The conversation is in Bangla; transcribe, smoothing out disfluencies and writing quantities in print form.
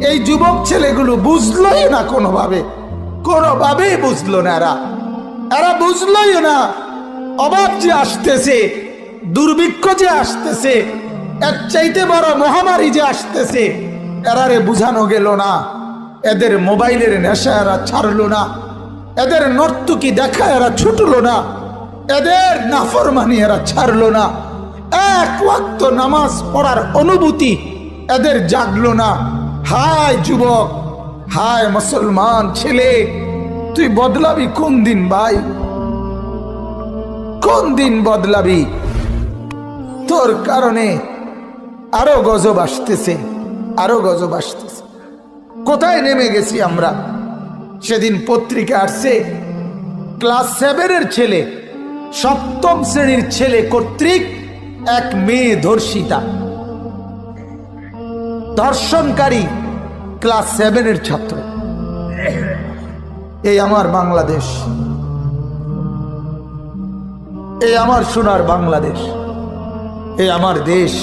এই যুবক ছেলেগুলো বুঝলোই না, কোনোভাবেই বুঝলো না। এরা বুঝলোই না অভাব যে আসতেছে, দুর্ভিক্ষ যে আসতেছে, এর চাইতে বড় মহামারী যে আসতেছে, এরারে বুঝানো গেল না। এদের মোবাইলের নেশা এরা ছাড়লো না, এদের নর্তকী দেখা এরা ছুটলো না, এদের নাফরমানি এরা ছাড়লো না, এক ওয়াক্ত নামাজ পড়ার অনুভূতি এদের জাগলো না। হায় যুবক, হায় মুসলমান ছেলে, তুই বদলাবি কোন দিন ভাই? কোন দিন বদলাবি? তোর কারণে আরো গজব আসতেছে, আরো গজব আসতেছে। কোথায় নেমে গেছি আমরা? সেদিন পত্রিকা আসছে, ক্লাস 7-এর ছেলে, 7ম শ্রেণীর ছেলে কর্তৃক এক মেয়ে ধর্ষিতা, ধর্ষণকারী ক্লাস 7-এর ছাত্র। এই আমার বাংলাদেশ, এই আমার সোনার বাংলাদেশ, এই আমার দেশ।